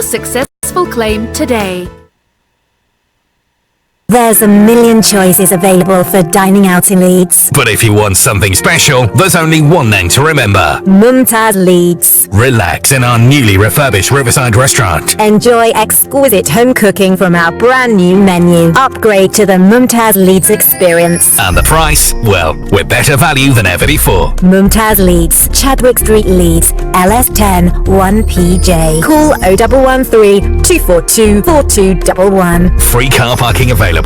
successful claim today. There's a million choices available for dining out in Leeds. But if you want something special, there's only one name to remember. Mumtaz Leeds. Relax in our newly refurbished Riverside restaurant. Enjoy exquisite home cooking from our brand new menu. Upgrade to the Mumtaz Leeds experience. And the price? Well, we're better value than ever before. Mumtaz Leeds, Chadwick Street, Leeds, LS10 1PJ. Call 0113 242 4211. Free car parking available.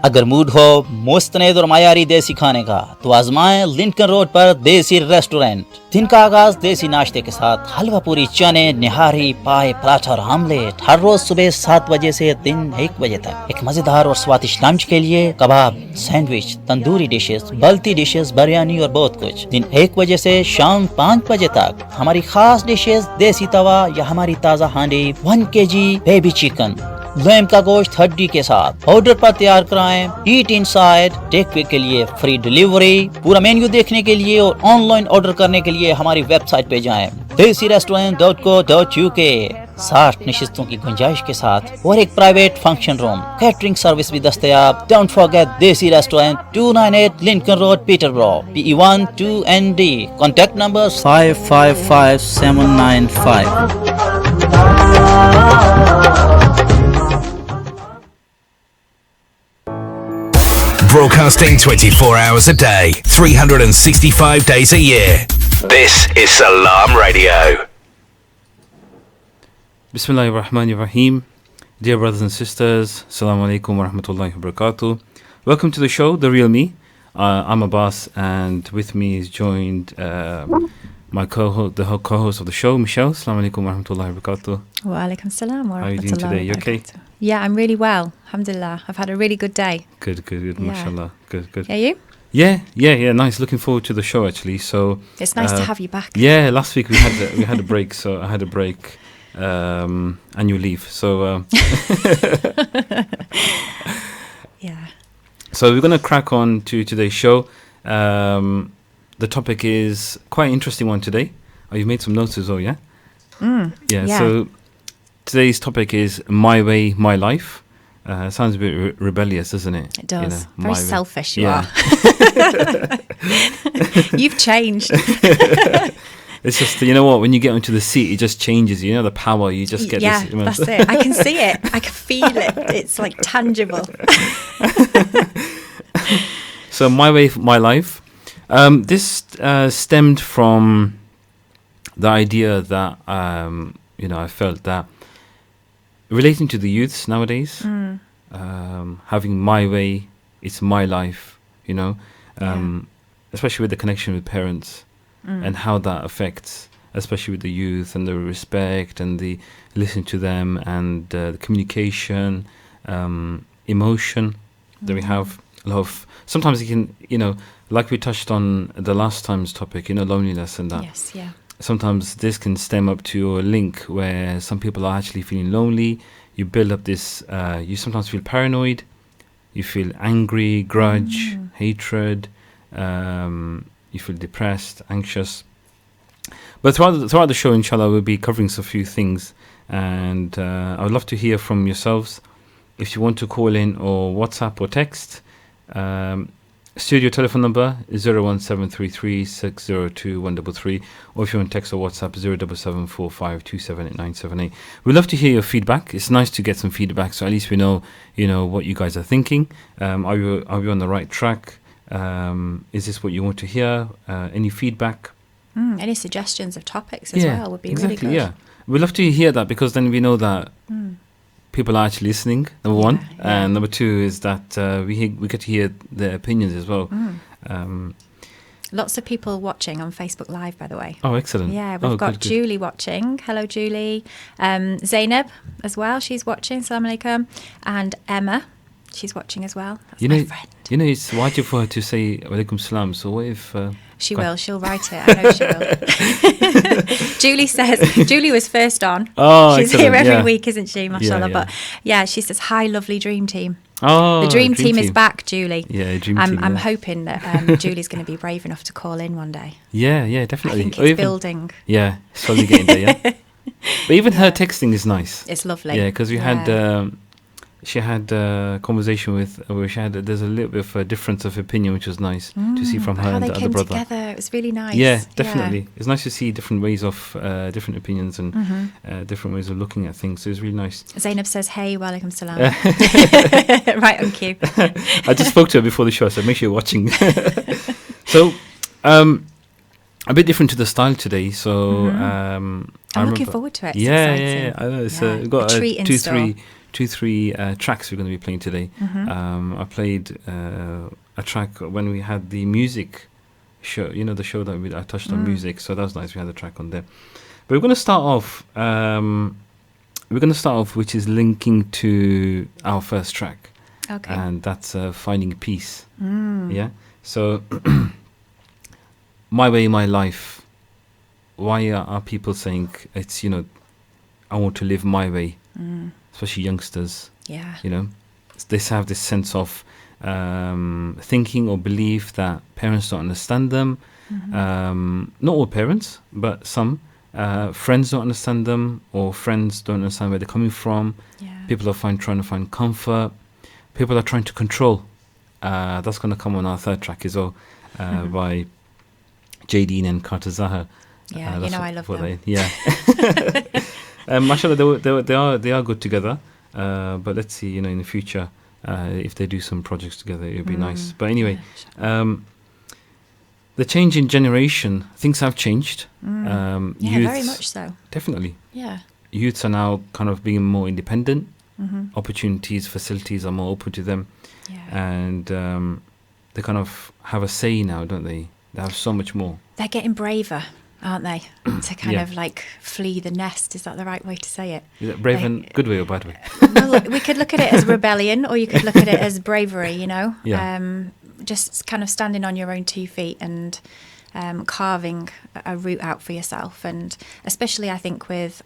अगर mood हो मुस्तनद और मायारी देसी खाने का तो आजमाएं Lincoln road पर देसी restaurant. दिन का आगाज देसी नाश्ते के साथ हलवा पूरी, चने, निहारी, पाए, पराठा और आमलेट। हर रोज सुबह 7 बजे से दिन 1 बजे तक। एक मजेदार और स्वादिष्ट लंच के लिए kebab, sandwich, tandoori dishes, balti dishes, biryani और बहुत कुछ। दिन 1 बजे से शाम 5 बजे तक हमारी खास डिशेस, देसी तवा या हमारी ताज़ा हांडी, 1 kg बेबी चिकन, लैम का गोश्त हड्डी के साथ। ऑर्डर पर तैयार कराएं। ईट इनसाइड, टेक वे के लिए फ्री डिलीवरी। पूरा मेन्यू देखने के लिए और ऑनलाइन ऑर्डर करने के लिए हमारी वेबसाइट पे जाएं desirestaurant.co.uk। 60 नशिस्तों की गुंजाइश के साथ और एक private function room, catering service भी दस्तयाब। डोंट फॉरगेट देसी restaurant, 298 Lincoln road, पीटरब्रो, PE1 2ND। Contact number 555795। Broadcasting 24 hours a day, 365 days a year. This is Salaam Radio. Bismillahir Rahmanir Rahim. Dear brothers and sisters, Assalamu alaikum wa rahmatullahi wa barakatuh. Welcome to the show, The Real Me. I'm Abbas, and with me is joined my co-host, the co-host of the show, Michelle. Assalamu alaikum wa rahmatullahi wa barakatuh. Wa alaikum salam wa rahmatullahi. How are you doing today? You okay? Yeah, I'm really well. Alhamdulillah. I've had a really good day. Good. Yeah. Mashallah. Good. Are you? Yeah. Nice. Looking forward to the show actually. So it's nice to have you back. Yeah, last week we had a break, so I had a break, annual leave. So yeah. So we're gonna crack on to today's show. The topic is quite an interesting one today. Oh, you've made some notes as well, yeah? Yeah. So today's topic is My Way, My Life. Sounds a bit rebellious, doesn't it? It does. You know, very selfish you are. You've changed. It's just, you know what, when you get onto the seat, it just changes, you know, the power, you just get this. Yeah, that's it. I can see it. I can feel it. It's like tangible. So My Way, My Life. This stemmed from the idea that, I felt that relating to the youths nowadays, having my way, it's my life, especially with the connection with parents and how that affects, especially with the youth and the respect and the listening to them and the communication, emotion that we have. A lot of, sometimes you can, like we touched on the last time's topic, loneliness and that. Yes, yeah. Sometimes this can stem up to a link where some people are actually feeling lonely. You build up this, you sometimes feel paranoid, you feel angry, grudge, hatred, you feel depressed, anxious. But throughout the show, inshallah, we'll be covering a few things. And I would love to hear from yourselves. If you want to call in or WhatsApp or text, studio telephone number is 01733 602 133, or if you want to text or WhatsApp 07745278978. We'd love to hear your feedback. It's nice to get some feedback, so at least we know, what you guys are thinking. Are you on the right track? Is this what you want to hear? Any feedback? Any suggestions of topics as well would be really good. Yeah, we'd love to hear that, because then we know that people are actually listening, number one. And number two is that we get to hear their opinions as well. Lots of people watching on Facebook Live, by the way. Oh, excellent. Yeah, we've got good. Julie watching. Hello, Julie. Zainab as well, she's watching. Assalamu alaikum. And Emma, she's watching as well. That's my friend. It's wajib for her to say alaikum salam. So what if... She will. She'll write it. I know she will. Julie says, Julie was first on. Oh, she's excellent. here every week, isn't she? Mashallah. Yeah. But yeah, she says, hi, lovely dream team. Oh, The Dream Team is back, Julie. Yeah, Dream Team. I'm yeah. hoping that Julie's going to be brave enough to call in one day. Yeah, definitely. I think it's building. Yeah, slowly getting there, yeah. But even her texting is nice. It's lovely. Yeah, because we had... she had a conversation with where there's a little bit of a difference of opinion, which was nice to see from her and the other brother. Together. It was really nice. Yeah, definitely. It's nice to see different ways of different opinions and different ways of looking at things. So it's really nice. Zainab says, "Hey, walaikum salam." Right on cue. I just spoke to her before the show, so make sure you're watching. So, a bit different to the style today. So, I'm looking forward to it. It's yeah, exciting. I know. So we've got a treat in store. Two, three tracks we're going to be playing today. I played a track when we had the music show, the show that I touched on music, so that was nice. We had a track on there. But we're going to start off, which is linking to our first track. Okay. And that's Finding Peace. Yeah? So, My Way, My Life. Why are people saying it's, I want to live my way? Especially youngsters. Yeah. They have this sense of thinking or belief that parents don't understand them. Not all parents, but some. Friends don't understand them, or friends don't understand where they're coming from. Yeah. People are trying to find comfort. People are trying to control. That's going to come on our third track as well, by Deen and Carter Zahar. Yeah, I love them. Mashallah, they are good together. But let's see, in the future, if they do some projects together, it would be nice. But anyway, the change in generation, things have changed. Youths, very much so. Definitely. Yeah. Youths are now kind of being more independent. Opportunities, facilities are more open to them. Yeah. And they kind of have a say now, don't they? They have so much more. They're getting braver, aren't they? To kind of like flee the nest. Is that the right way to say it? Is that brave in good way or bad way? Well, we could look at it as rebellion, or you could look at it as bravery, Yeah. Just kind of standing on your own 2 feet and carving a route out for yourself. And especially, I think, with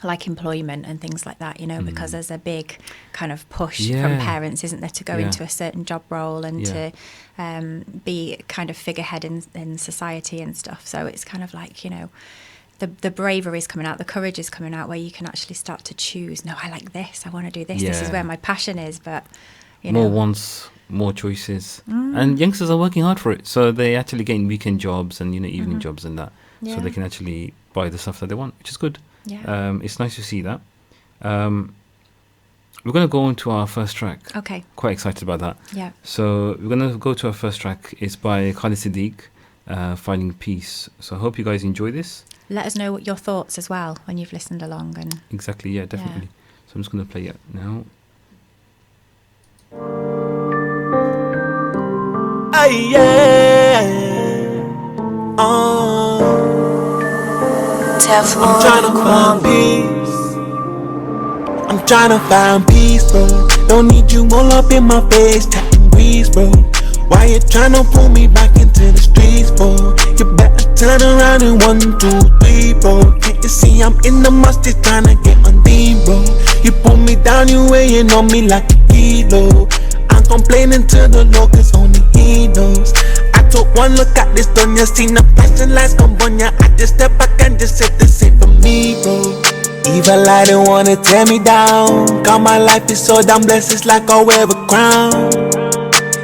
like employment and things like that, because there's a big kind of push from parents, isn't there, to go into a certain job role and to be kind of figurehead in society and stuff. So it's kind of like, the bravery is coming out, the courage is coming out, where you can actually start to choose, no, I like this, I want to do this, this is where my passion is. But, more wants, more choices. And youngsters are working hard for it. So they actually gain weekend jobs and, evening jobs and that. Yeah. So they can actually buy the stuff that they want, which is good. Yeah. It's nice to see that. We're going to go on to our first track. Okay. Quite excited about that. Yeah. So we're going to go to our first track. It's by Khāled Siddiq, Finding Peace. So I hope you guys enjoy this. Let us know what your thoughts as well when you've listened along. And exactly, yeah, definitely. So I'm just going to play it now. I'm trying to find peace. I'm trying to find peace, bro. Don't need you all up in my face, tapping grease, bro. Why you trying to pull me back into the streets, bro? You better turn around in 1, 2, 3, bro. Can't you see I'm in the mustard trying to get on Deen, bro? You pull me down, you weighing on me like a kilo. I'm complaining to the Lord, cause only He knows. I took one look at this dunya, seen the flashing lights come on ya. I just step back and just said this ain't for me, bro. Evil eye don't wanna tear me down. God, my life is so damn blessed, it's like I wear a crown.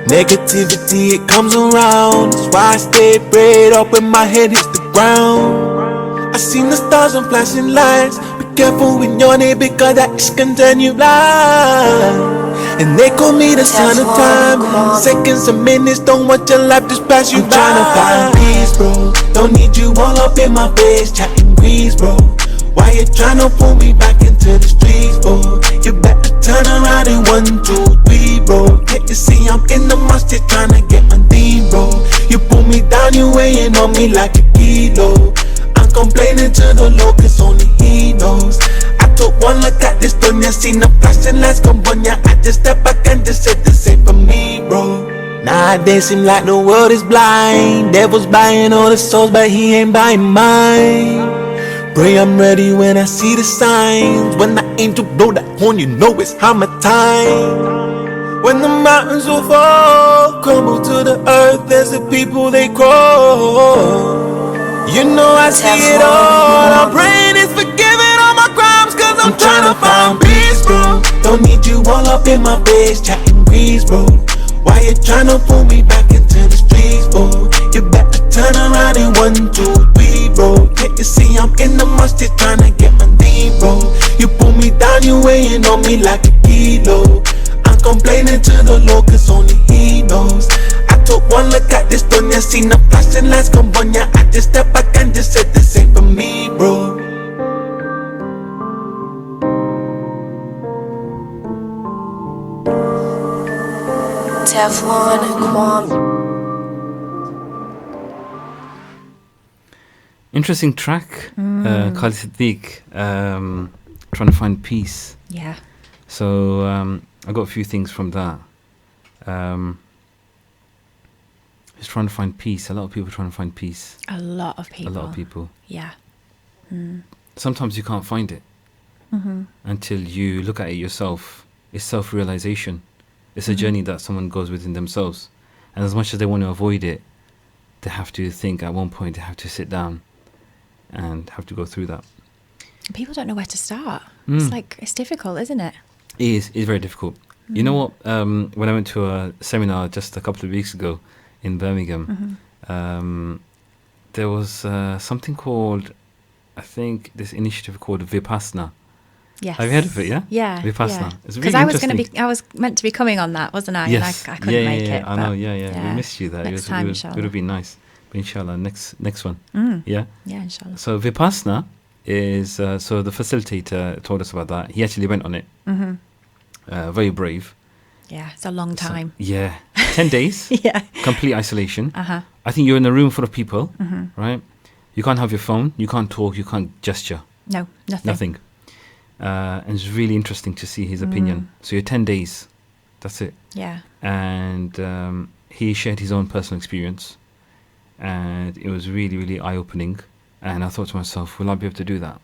Negativity, it comes around. That's why I stay prayed up when my head hits the ground. I seen the stars and flashing lights. Be careful with your name, because that can turn you blind. And they call me the son of time. Seconds and minutes, don't want your life just pass you by. I'm tryna find peace, bro. Don't need you all up in my face, chatting grease, bro. Why you tryna pull me back into the streets, bro? You better turn around in 1, 2, 3, bro. Can't you see I'm in the mustard tryna get on Deen, bro? You pull me down, you weighing on me like a kilo. I'm complaining to the Lord, cause only He knows. I took one look at this dunya, seen the flashing lights come on ya. I just step back and just said this ain't for me, bro. Nowadays seem like the world is blind. Devil's buying all the souls, but he ain't buying mine. Pray I'm ready when I see the signs. When the angel blow that horn, you know it's hammer time. When the mountains will fall, crumble to the earth as the people they crawl. You know I see it all. I'm praying it's forgiving all my crimes, cause I'm trying to find peace, bro. Don't need you all up in my face, chatting breeze, bro. Why you trying to pull me back into the streets, bro? You better turn around in 1, 2, 3, bro. Can't you see I'm in the mustard trying to get my name, bro? You pull me down, you weighing on me like a kilo. I'm complaining to the Lord, cause only He knows. I took one look at this dunya, seen the flashing lights come on ya. I just step back and just said this ain't for me, bro. Teflon and Kwame. Interesting track, Khāled Siddiq, trying to find peace. Yeah. So I got a few things from that. Just trying to find peace. A lot of people trying to find peace. A lot of people. A lot of people. Yeah. Sometimes you can't find it until you look at it yourself. It's self-realization. It's a journey that someone goes within themselves. And as much as they want to avoid it, they have to think at one point, they have to sit down and have to go through that. People don't know where to start. It's like, it's difficult, isn't it? It is. It's very difficult. You know what? When I went to a seminar just a couple of weeks ago in Birmingham, there was something called, I think, this initiative called Vipassana. Yes. Have you heard of it? Yeah. Yeah. Vipassana. Yeah. It's Because really I was meant to be coming on that, wasn't I? Yes. And I couldn't make it. I know. Yeah. We missed you there. Next time, it inshallah. would have been nice. But inshallah, next one. Yeah. Yeah, inshallah. So Vipassana is so the facilitator told us about that. He actually went on it. Very brave. Yeah, it's a long time. 10 days. Yeah. Complete isolation. Uh-huh. I think you're in a room full of people, right? You can't have your phone. You can't talk. You can't gesture. No, nothing. Nothing. And it's really interesting to see his opinion. So you're 10 days. That's it. Yeah. And he shared his own personal experience. And it was really, really eye-opening. And I thought to myself, will I be able to do that?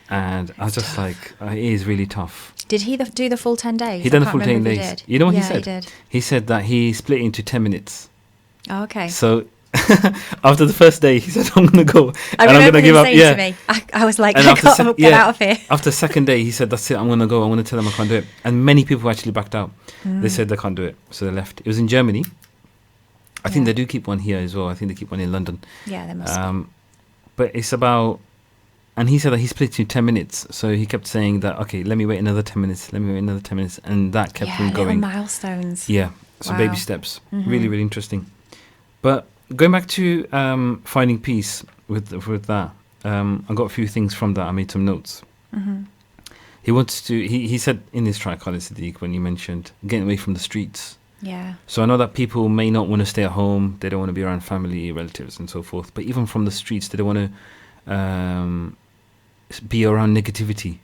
And I was just like, it is really tough. Did he do the full 10 days? He done I the full can't 10 remember if days. he did. You know what he Yeah, said? he did. He said that he split it into 10 minutes. Oh, okay. So after the first day, he said, I'm going to go. I and I'm remember going to him give up. saying Yeah. to me, I was like, And I after got to sec- get yeah. out of here. After the second day, he said, that's it, I'm going to go. I'm going to tell them I can't do it. And many people actually backed out. They said they can't do it. So they left. It was in Germany. I think they do keep one here as well. I think they keep one in London. Yeah, they must. But it's about... And he said that he split it into 10 minutes. So he kept saying that, okay, let me wait another 10 minutes. Let me wait another 10 minutes. And that kept him going. Little milestones. Yeah. So Wow. baby steps. Really, really interesting. But going back to finding peace with that, I got a few things from that. I made some notes. He wants to... He said in this track, Khāled Siddiq, when you mentioned getting away from the streets. Yeah. So I know that people may not want to stay at home. They don't want to be around family, relatives and so forth. But even from the streets, they don't want to be around negativity.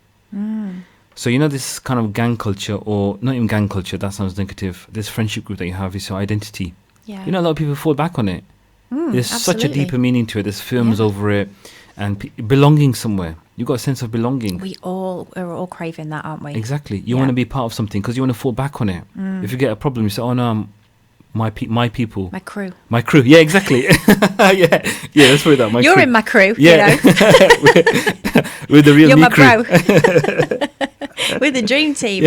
So you know this kind of gang culture, or not even gang culture, that sounds negative. This friendship group that you have is your identity. Yeah. You know, a lot of people fall back on it. There's such a absolutely. deeper meaning to it. There's films over it, and belonging somewhere. You got a sense of belonging. We're all craving that, aren't we? Exactly. You Yeah. want to be part of something because you want to fall back on it. If you get a problem, you say, "Oh no, my people, My crew. my crew." Yeah, exactly. yeah. Let's put it that. You're in my crew. Yeah, You know? with the real You're me my crew. bro. We're the dream team.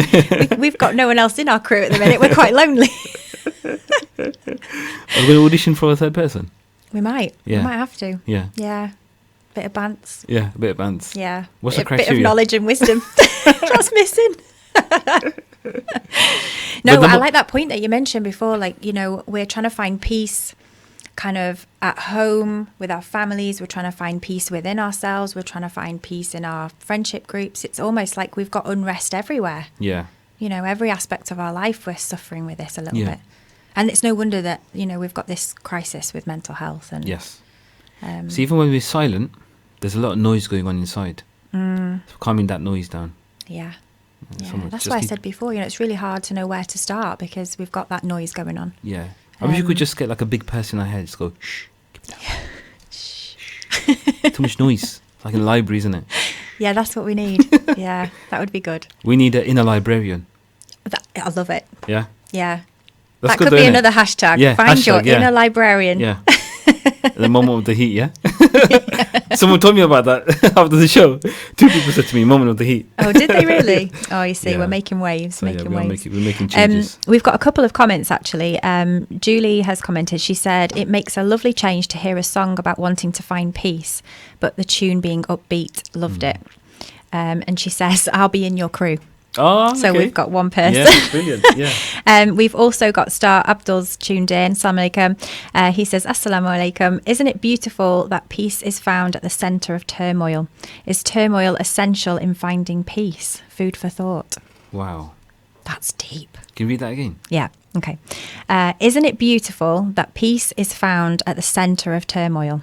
We've got no one else in our crew at the minute. We're quite lonely. Are we going to audition for a third person? We might. Yeah. We might have to. Yeah. Yeah. Bit of bants. Yeah, a bit of bands. Yeah. What's the Bit of criteria? knowledge and wisdom. That's missing. But I like that point that you mentioned before. Like, you know, we're trying to find peace kind of at home with our families. We're trying to find peace within ourselves. We're trying to find peace in our friendship groups. It's almost like we've got unrest everywhere. Yeah. You know, every aspect of our life, we're suffering with this a little Yeah. bit. And it's no wonder that, you know, we've got this crisis with mental health. And Yes. So even when we're silent, there's a lot of noise going on inside. So calming that noise down. Yeah. Yeah. someone That's just why I need- said before, you know, it's really hard to know where to start because we've got that noise going on. Yeah. I wish you could just get like a big person in our head, just go, shh, keep it down. Shh. Too much noise. It's like in a library, isn't it? Yeah, that's what we need. Yeah, that would be good. We need an inner librarian. I love it. Yeah. Yeah. That's That good could though, be innit? another hashtag. Yeah, Find your hashtag, yeah. inner librarian. Yeah. The moment of the heat, yeah? Someone told me about that after the show. 2 people said to me, moment of the heat. Oh, did they really? Oh, you see, Yeah. we're making waves. So, making we're waves. making changes. We've got a couple of comments actually. Julie has commented. She said, "It makes a lovely change to hear a song about wanting to find peace, but the tune being upbeat. Loved it." And she says, "I'll be in your crew." Oh, So okay. we've got one person. Yeah, brilliant. Yeah. We've also got Star Abdul's tuned in. Assalamu alaikum. He says, Assalamu alaikum. Isn't it beautiful that peace is found at the centre of turmoil? Is turmoil essential in finding peace? Food for thought. Wow. That's deep. Can you read that again? Yeah. Okay. Isn't it beautiful that peace is found at the centre of turmoil?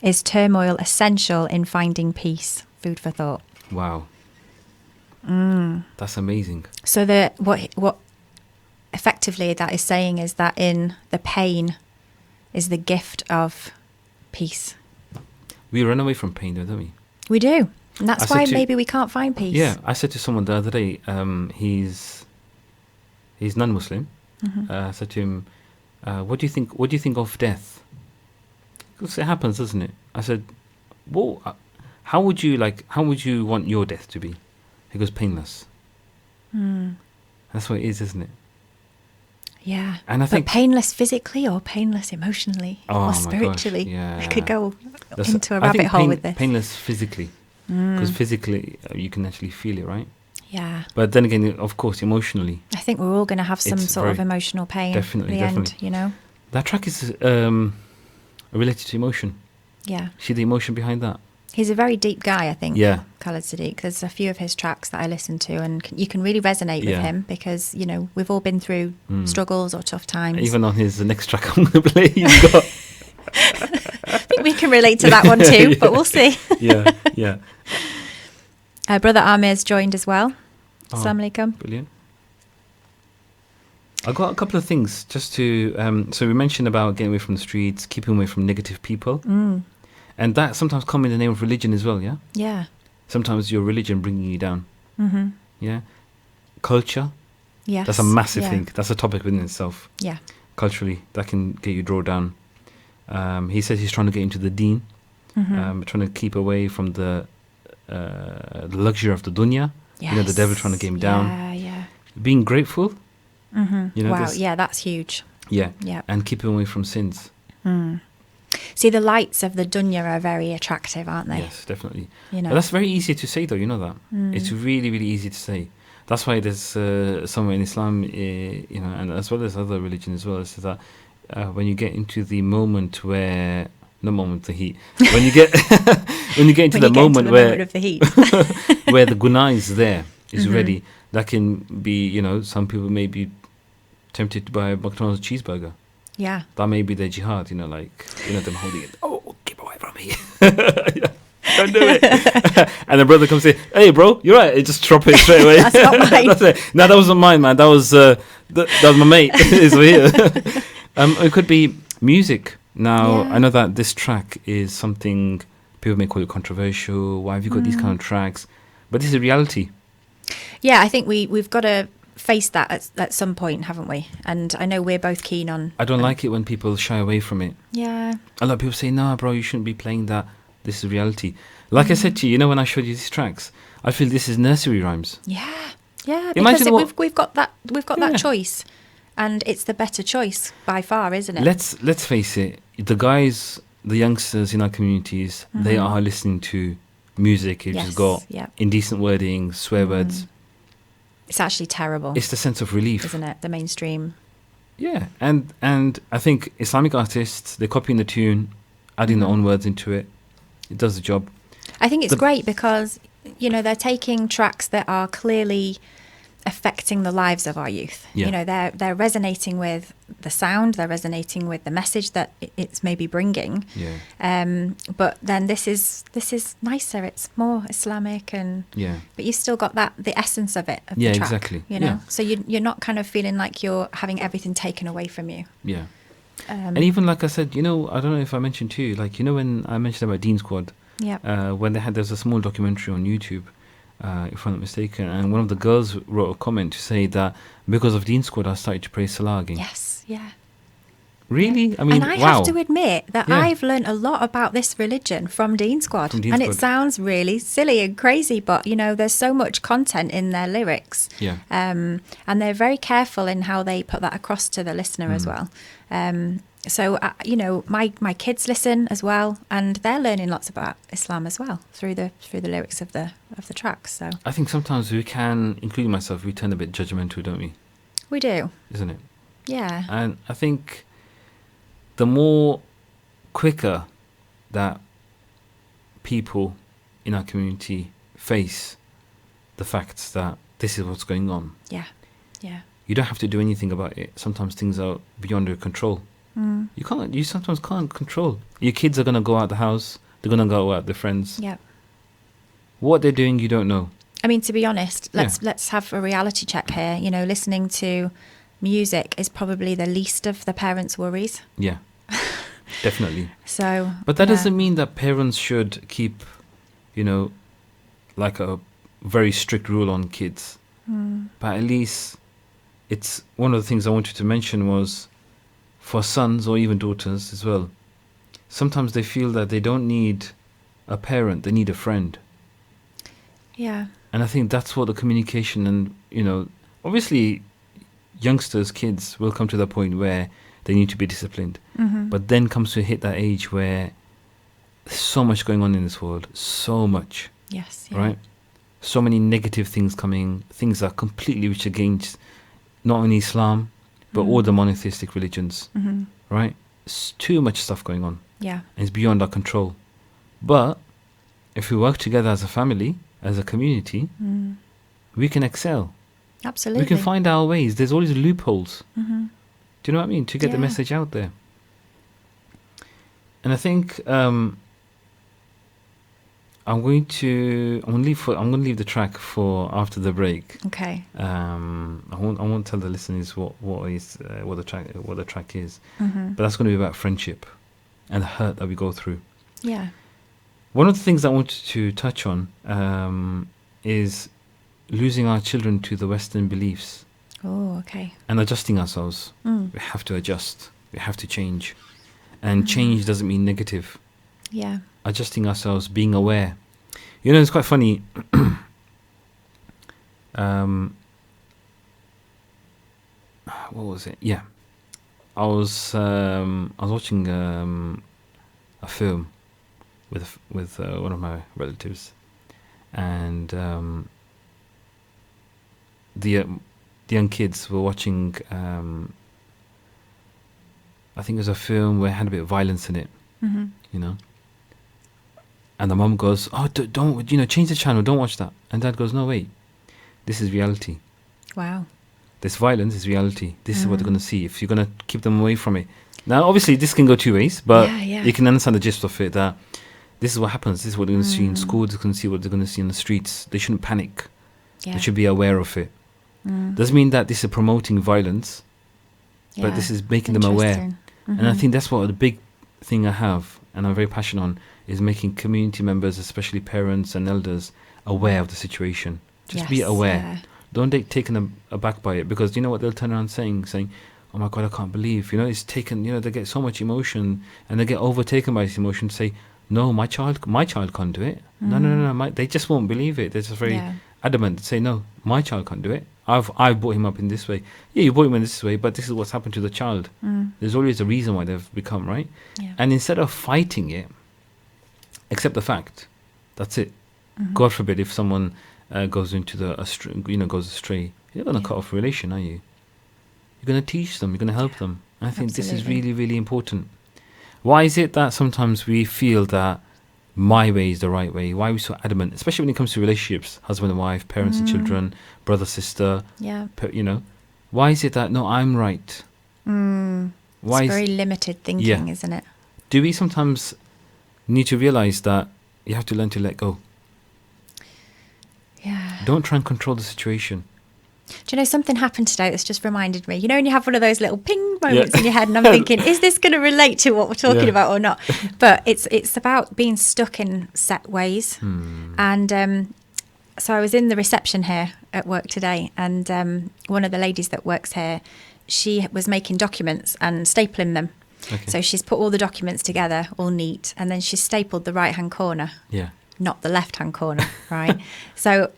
Is turmoil essential in finding peace? Food for thought. Wow. That's amazing. So what effectively that is saying is that in the pain is the gift of peace. We run away from pain, though, don't we? We do. And that's I why said to- maybe we can't find peace. Yeah, I said to someone the other day, he's non-Muslim. I said to him, "What do you think? What do you think of death?" Because it happens, doesn't it? I said, "Well, how would you want your death to be?" He goes, "Painless." That's what it is, isn't it? Yeah. And I but think painless physically or painless emotionally Oh, or my gosh, spiritually. yeah. We could go That's- into a I rabbit think hole with this. painless physically, because physically you can actually feel it, right? Yeah. But then again, of course, emotionally, I think we're all going to have some It's sort of very- emotional pain definitely, at the end, definitely. you know? that track is related to emotion. Yeah. See the emotion behind that? He's a very deep guy, I think. Yeah. Khāled Siddiq. There's a few of his tracks that I listen to, and you can really resonate with Yeah. him because, you know, we've all been through struggles or tough times. Even on his next track I'm going to play, he's got I think we can relate to that one too, Yeah. but we'll see. yeah. Brother Amir's joined as well. Oh. Assalamu alaikum. Brilliant. I got a couple of things just to. So we mentioned about getting away from the streets, keeping away from negative people, and that sometimes come in the name of religion as well. Yeah. Yeah. Sometimes your religion bringing you down. Mm-hmm. Yeah. Culture. Yes. That's a massive yeah. thing. That's a topic within itself. Yeah. Culturally, that can get you drawn down. He says he's trying to get into the Deen, trying to keep away from the luxury of the dunya. Yes. You know, the devil trying to get him down. Yeah, yeah. Being grateful. You know, Wow, there's- yeah, that's huge. Yeah. Yeah. And keeping away from sins. See, the lights of the dunya are very attractive, aren't they? Yes, definitely. You know. But that's very easy to say, though. You know that it's really, really easy to say. That's why there's somewhere in Islam, you know, and as well as other religion as well, is that when you get into the moment where the moment of the heat, when you get when you get into When the you get into moment the where moment of the heat. where the guna is there, is ready, that can be, you know, some people may be tempted to buy a McDonald's cheeseburger. Yeah. That may be their jihad, you know, like, you know, them holding it. Oh, keep away from me. Don't do it. And the brother comes in, hey, bro, you're right. Just drop it straight away. That's not mine. That's it. No, that wasn't mine, man. That was my mate. He's over here. It could be music. Now, Yeah. I know that this track is something people may call it controversial. Why have you got these kind of tracks? But this is reality. Yeah, I think we've got to face that at some point, haven't we? And I know we're both keen on... I don't like it when people shy away from it. Yeah. A lot of people say, no, bro, you shouldn't be playing that. This is reality. Like I said to you, you know, when I showed you these tracks, I feel this is nursery rhymes. Yeah. Yeah, Imagine because what- we've got that Yeah. choice. And it's the better choice by far, isn't it? Let's face it, the guys, the youngsters in our communities, they are listening to music which has Yes, got yeah. indecent wording, swear words. It's actually terrible, It's the sense of relief. isn't it? The mainstream. Yeah, and I think Islamic artists, they're copying the tune, adding their own words into it. It does the job. I think it's The- great because, you know, they're taking tracks that are clearly affecting the lives of our youth. Yeah. You know, they're resonating with the sound, they're resonating with the message that it's maybe bringing. Yeah. But then this is nicer. It's more Islamic, Yeah. but you've still got the essence of it. Of Yeah, the track, exactly. You know, Yeah. so you're not kind of feeling like you're having everything taken away from you. Yeah. And even like I said, you know, I don't know if I mentioned too, like, you know, when I mentioned about Deen Squad, Yeah. when there's a small documentary on YouTube, if I'm not mistaken. And one of the girls wrote a comment to say that because of Deen Squad, I started to pray Salah again. Yes, yeah. Really? I mean, And I wow. have to admit that Yeah. I've learned a lot about this religion from Deen Squad. From Deen and Squad. it sounds really silly and crazy, but, you know, there's so much content in their lyrics. Yeah. And they're very careful in how they put that across to the listener as well. So, you know, my kids listen as well, and they're learning lots about Islam as well through the lyrics of the tracks. So I think sometimes we can, including myself, we turn a bit judgmental, don't we? we do. Isn't it? Yeah. And I think the more quicker that people in our community face the facts that this is what's going on, Yeah. Yeah. you don't have to do anything about it. Sometimes things are beyond your control. You sometimes can't control. Your kids are going to go out the house. They're going to go out with their friends. Yeah. What they're doing, you don't know. I mean, to be honest, let's have a reality check here. You know, listening to music is probably the least of the parents' worries. Yeah, definitely. So, But that yeah. doesn't mean that parents should keep, you know, like a very strict rule on kids. But at least it's one of the things I wanted to mention was for sons or even daughters as well. Sometimes they feel that they don't need a parent, they need a friend. Yeah. And I think that's what the communication and, you know, obviously youngsters, kids will come to that point where they need to be disciplined. But then comes to hit that age where there's so much going on in this world, so much, Yes. Yeah. right? So many negative things coming, things that are completely which against not only Islam, but all the monotheistic religions, right? It's too much stuff going on. Yeah. And it's beyond our control. But if we work together as a family, as a community, we can excel. Absolutely. We can find our ways. There's always loopholes. Do you know what I mean? To get the Yeah. message out there. And I think I'm going to leave the track for after the break. Okay. I won't tell the listeners what the track is, but that's going to be about friendship and the hurt that we go through. Yeah. One of the things I wanted to touch on is losing our children to the Western beliefs Oh, okay. and adjusting ourselves. We have to adjust. We have to change. And change doesn't mean negative. Yeah. Adjusting ourselves, being aware. You know, it's quite funny. What was it? Yeah. I was watching a film with one of my relatives, and the young kids were watching. I think it was a film where it had a bit of violence in it. You know. And the mum goes, "Oh, don't change the channel. Don't watch that." And Dad goes, "No, wait. This is reality. Wow. This violence is reality. This is what they're going to see. If you're going to keep them away from it." Now, obviously, this can go two ways, but Yeah. you can understand the gist of it, that this is what happens. This is what they're going to see in school. They're going to see what they're going to see in the streets. They shouldn't panic. Yeah. They should be aware of it. Doesn't mean that this is promoting violence, but Yeah. this is making them aware. Interesting. And I think that's what the big thing I have, and I'm very passionate on, is making community members, especially parents and elders, aware of the situation. Just be Yes, aware. yeah. Don't get taken aback by it, because you know what they'll turn around saying, "Oh my God, I can't believe." You know, it's taken. You know, they get so much emotion and they get overtaken by this emotion. Say, "No, my child can't do it." No. They just won't believe it. They're just very Yeah. adamant. Say, "No, my child can't do it. I've brought him up in this way." Yeah, you brought him in this way, but this is what's happened to the child. There's always a reason why they've become, right. Yeah. And instead of fighting it, accept the fact. That's it. God forbid if someone goes goes astray. You're not going to Yeah. cut off a relation, are you? You're going to teach them. You're going to help them. I think this is Absolutely. really, really important. Why is it that sometimes we feel that my way is the right way? Why are we so adamant, especially when it comes to relationships, husband and wife, parents and children, brother, sister? Yeah. Why is it that no, I'm right? Why It's very limited thinking, isn't it? do we sometimes need to realize that you have to learn to let go? Yeah. Don't try and control the situation. Do you know, something happened today that's just reminded me. You know, when you have one of those little ping moments in your head, and I'm thinking, is this going to relate to what we're talking about or not? But it's about being stuck in set ways. And So I was in the reception here at work today, and one of the ladies that works here, she was making documents and stapling them. Okay. So she's put all the documents together, all neat, and then she stapled the right-hand corner. Yeah. Not the left-hand corner, right? So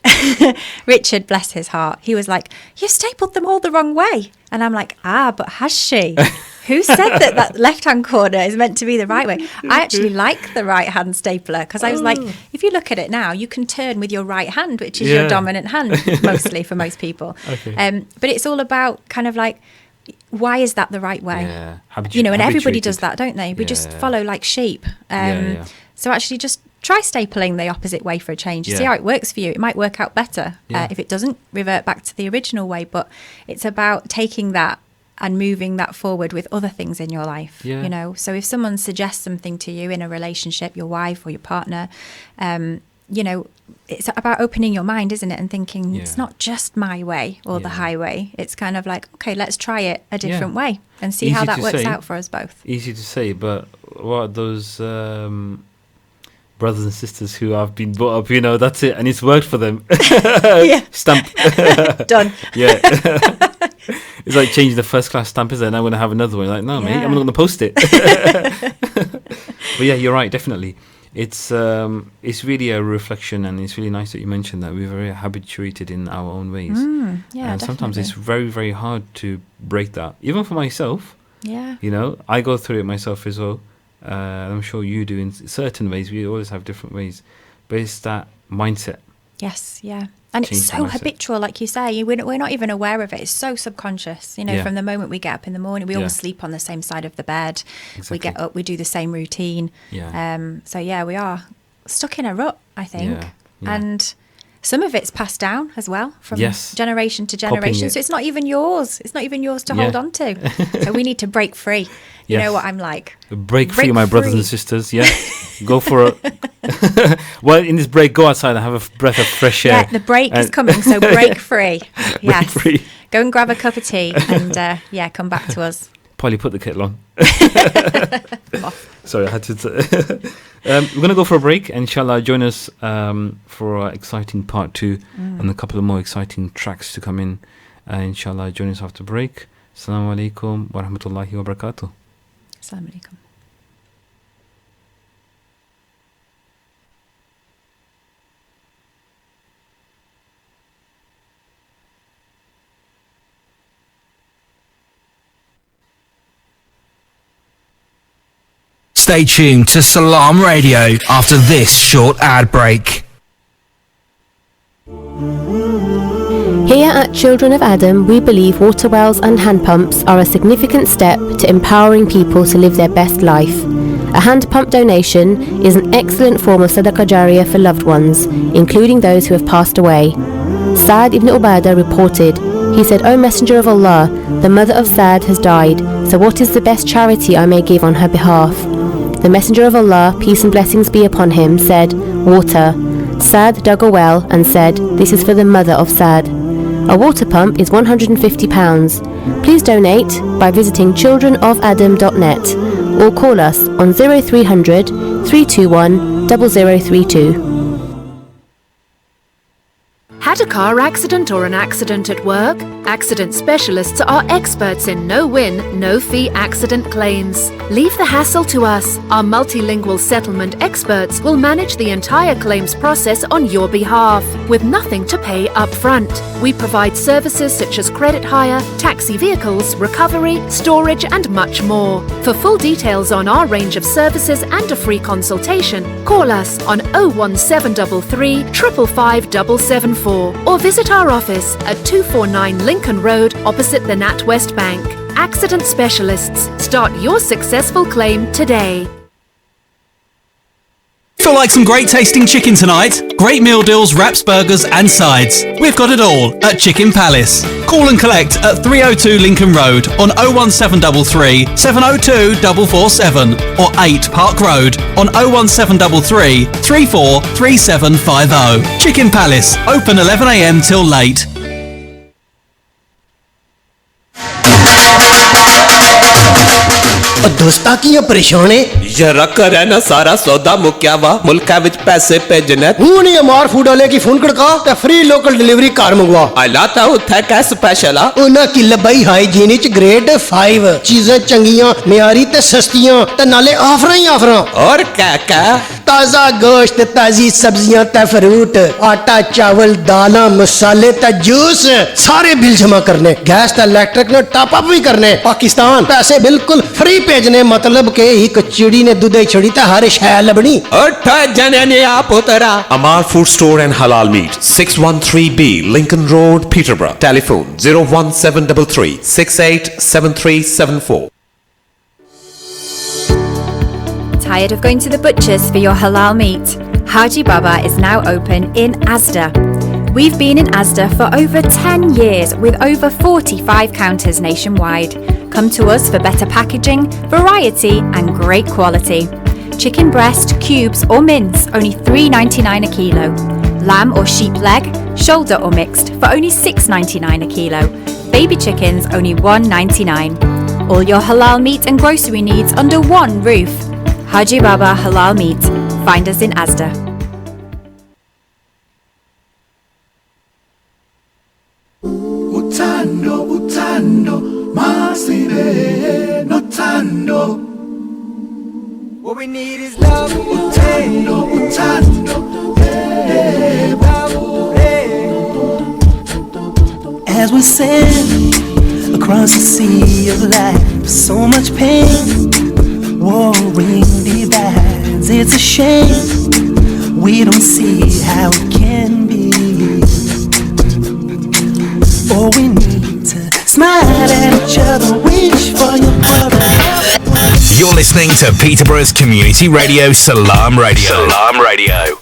Richard, bless his heart, he was like, "You stapled them all the wrong way." And I'm like, but has she? Who said that left-hand corner is meant to be the right way? I actually like the right-hand stapler because I was like, if you look at it now, you can turn with your right hand, which is your dominant hand, mostly for most people. Okay. But it's all about kind of like, why is that the right way? Yeah. And everybody does that, don't they? We just follow like sheep. So actually just try stapling the opposite way for a change. See how it works for you. It might work out better. If it doesn't, revert back to the original way. But it's about taking that and moving that forward with other things in your life. So if someone suggests something to you in a relationship, your wife or your partner, it's about opening your mind, isn't it? And thinking it's not just my way or the highway. It's kind of like, okay, let's try it a different way and see how that works out for us both. Easy to say, but what are those brothers and sisters who have been brought up, that's it, and it's worked for them. Stamp. Done. Yeah. It's like changing the first class stamp, isn't it? And I'm going to have another one. Like, no, mate, I'm not going to post it. But yeah, you're right, definitely. It's really a reflection, and it's really nice that you mentioned that we're very habituated in our own ways. And sometimes it's very, very hard to break that. Even for myself, I go through it myself as well. I'm sure you do in certain ways. We always have different ways, but it's that mindset. Yes, and it's so habitual, like you say. We're not even aware of it. It's so subconscious. From the moment we get up in the morning, we all sleep on the same side of the bed. Exactly. We get up, we do the same routine. We are stuck in a rut, I think. And some of it's passed down as well from generation to generation. So it's not even yours. It's not even yours to hold on to. So we need to break free. You know what I'm like. Break free, my brothers and sisters. Yeah. Go for it. Well, in this break, go outside and have a breath of fresh air. Yeah, the break is coming, so break free. Break free. Go and grab a cup of tea and come back to us. Polly, put the kettle on. Sorry, I had to. We're going to go for a break, and inshallah, join us for our exciting part 2 and a couple of more exciting tracks to come in. Inshallah, join us after break. Assalamu alaikum wa rahmatullahi wa barakatuh. Assalamu alaikum. Stay tuned to Salaam Radio after this short ad break. Here at Children of Adam, we believe water wells and hand pumps are a significant step to empowering people to live their best life. A hand pump donation is an excellent form of sadaqah jariyah for loved ones, including those who have passed away. Sa'd ibn Ubadah reported, he said, "O Messenger of Allah, the mother of Sa'd has died, so what is the best charity I may give on her behalf?" The Messenger of Allah, peace and blessings be upon him, said, "Water." Sa'd dug a well and said, "This is for the mother of Sa'd." A water pump is £150. Please donate by visiting childrenofadam.net or call us on 0300 321 0032. Had a car accident or an accident at work? Accident specialists are experts in no-win, no-fee accident claims. Leave the hassle to us. Our multilingual settlement experts will manage the entire claims process on your behalf, with nothing to pay up front. We provide services such as credit hire, taxi vehicles, recovery, storage and much more. For full details on our range of services and a free consultation, call us on 01733 555 774 or visit our office at 249 Lincoln Road opposite the NatWest Bank. Accident Specialists. Start your successful claim today. Feel like some great tasting chicken tonight? Great meal deals, wraps, burgers and sides. We've got it all at Chicken Palace. Call and collect at 302 Lincoln Road on 01733 702 447 or 8 Park Road on 01733 343750. Chicken Palace, open 11 a.m. till late. दोस्ता की परेशान है जरा कर है ना सारा सौदा मुक्या वा मुल्का विच पैसे भेजने हूं नहीं अमार फूड वाले की फोन कड़का ते फ्री लोकल डिलीवरी कार मंगवा आलाता उठा क्या स्पेशल आ उन्हां की लबाई हाइजीनिक ग्रेड 5 चीजें चंगियां म्यारी ते सस्तियां ते नाले ऑफर ही ऑफर और क्या क्या ताजा गोश्त ताजी सब्जियां ते फ्रूट आटा चावल दालां मसाले ते जूस सारे बिल जमा करने गैस ते इलेक्ट्रिक ने टॉप अप भी करने पाकिस्तान पैसे बिल्कुल फ्री भेजने मतलब के एक चिड़ी ने दूध छड़ी ते हर शय लबनी उठ जने ने आप उतरा Amar Food Store and Halal Meat 613B Lincoln Road Peterborough telephone 01733 687374. Tired of going to the butchers for your halal meat? Haji Baba is now open in Asda. We've been in Asda for over 10 years with over 45 counters nationwide. Come to us for better packaging, variety and great quality. Chicken breast, cubes or mince, only $3.99 a kilo. Lamb or sheep leg, shoulder or mixed, for only $6.99 a kilo. Baby chickens, only $1.99. All your halal meat and grocery needs under one roof. Haji Baba Halal Meat. Find us in Asda. Utando, utando, masive, notando. What we need is love. Utando, utando, hey, love, hey. As we sail across the sea of life, so much pain, warring divides. It's a shame we don't see how it can be. Oh, we need to smile at each other, wish for your brother. You're listening to Peterborough's community radio, Salaam Radio. Salaam Radio,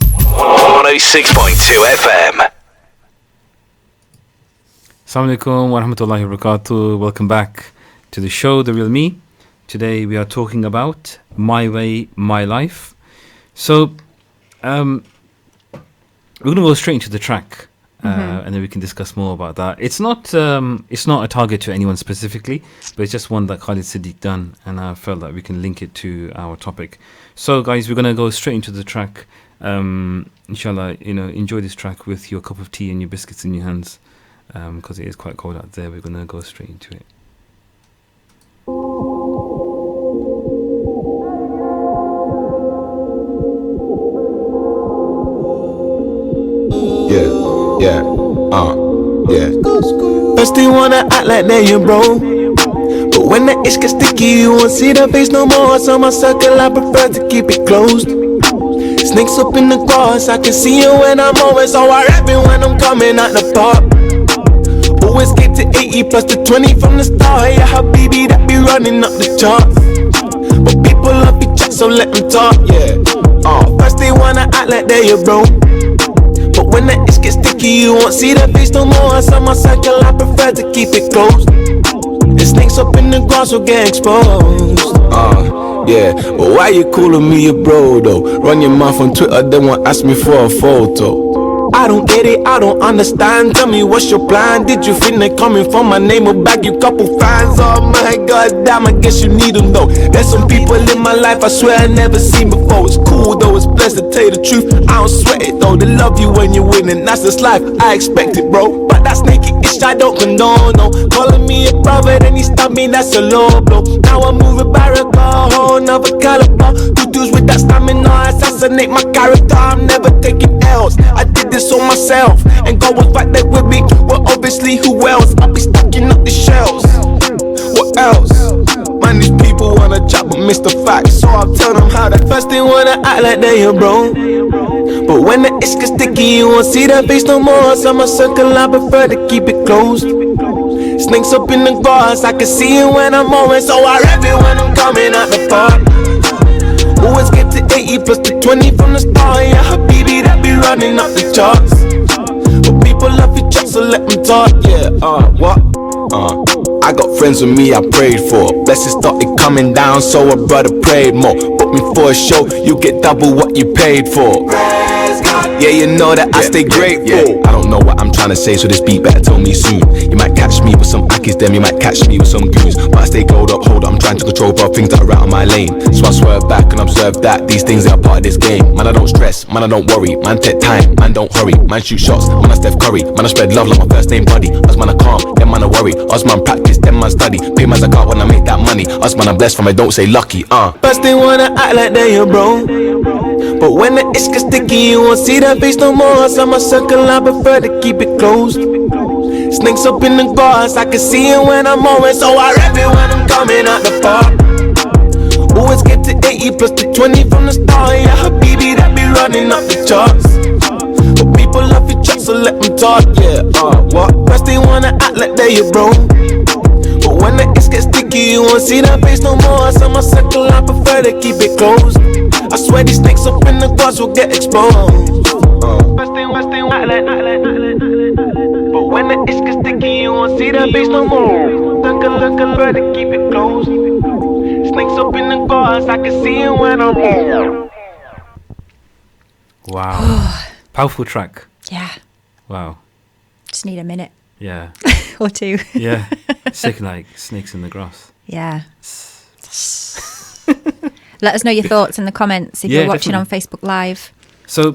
106.2 FM. Assalamu alaikum wa rahmatullahi wa barakatuh. Welcome back to the show, The Real Me. Today we are talking about My Way, My Life. So, we're going to go straight into the track. And then we can discuss more about that. It's not a target to anyone specifically, but it's just one that Khāled Siddiq done, and I felt that we can link it to our topic. So guys, we're going to go straight into the track. Inshallah, enjoy this track with your cup of tea and your biscuits in your hands, because it is quite cold out there. We're going to go straight into it. Yeah. First they wanna act like they your bro, but when the itch gets sticky, you won't see the face no more. So my circle, I prefer to keep it closed. Snakes up in the grass, I can see you when I'm over. So I rap it when I'm coming out the park. Always get to 80 plus the 20 from the start. Yeah, habibi, that be running up the charts. But people love each other, so let them talk, yeah. First they wanna act like they your bro, but when the itch gets sticky, you won't see the face no more. So my circle, I prefer to keep it closed. The snakes up in the grass will get exposed. Yeah, but why you calling me a bro though? Run your mouth on Twitter, then won't ask me for a photo. I don't get it, I don't understand. Tell me what's your plan? Did you think they coming for my name or bag you couple fans? Oh my god damn, I guess you need them though. There's some people in my life I swear I never seen before. It's cool though, it's blessed to tell you the truth. I don't sweat it though, they love you when you're winning. That's just life, I expect it bro. But that snaky itch I don't condone, no. Calling me a brother, then he stabbed me, that's a low blow. Now I'm moving barrack, a whole nother caliber. Two dudes with that stamina, assassinate my character. I'm never taking L's, I did this on myself, and God was right there with me. Well, obviously, who else? I'll be stacking up the shells. What else? Man, these people wanna chat but miss the facts, so I'll tell them how that. First they wanna act like they your bro, but when the itch gets sticky, you won't see that face no more. So my circle, I prefer to keep it closed. Snakes up in the grass, I can see it when I'm on it, so I rap it when I'm coming out the park. Always get to 80 plus the 20 from the start. Yeah, habibi, that be running up the charts. But people love each other, so let them talk. Yeah, what? I got friends with me I prayed for. Blessings started coming down, so a brother prayed more. Book me for a show, you get double what you paid for. Praise God. Yeah, you know that I stay grateful. I don't know what I'm trying to say, so this beat better tell me soon. You might catch me with some ackies, then you might catch me with some goons. But I stay glowed up, hold up, I'm trying to control bro, things that are out of my lane. So I swerve back and observe that these things are part of this game. Man, I don't stress, man, I don't worry. Man, take time, man, don't hurry. Man, shoot shots, man, I Steph Curry. Man, I spread love like my first name buddy. Us man, I calm, them man, I worry. Us man, practice, them man, study. Pay man, I can't when I make that money. Us man, I'm blessed from I don't say lucky, First they wanna act like they your bro, but when the ish gets sticky, you won't see that face no more. So my circle, I prefer to keep it closed. Snakes up in the grass, I can see it when I'm on it. So I rap it when I'm coming out the park. Always get to 80 plus the 20 from the start. Yeah, Habibi, that be running up the charts. But people love your tracks, so let them talk, yeah. What? First they wanna act like they your bro, but when the ish gets sticky, you won't see that face no more. So my circle, I prefer to keep it closed. I swear these snakes up in the grass will get exposed. First they act like, but when the ish gets sticky, you won't see that face no more. Look, prefer to keep it closed. Snakes up in the grass, I can see it when I'm on. Wow. Powerful track. Yeah. Wow. Just need a minute. Yeah. Or two. Yeah. It's like snakes in the grass. Yeah. Let us know your thoughts in the comments if you're watching definitely. on Facebook Live. So,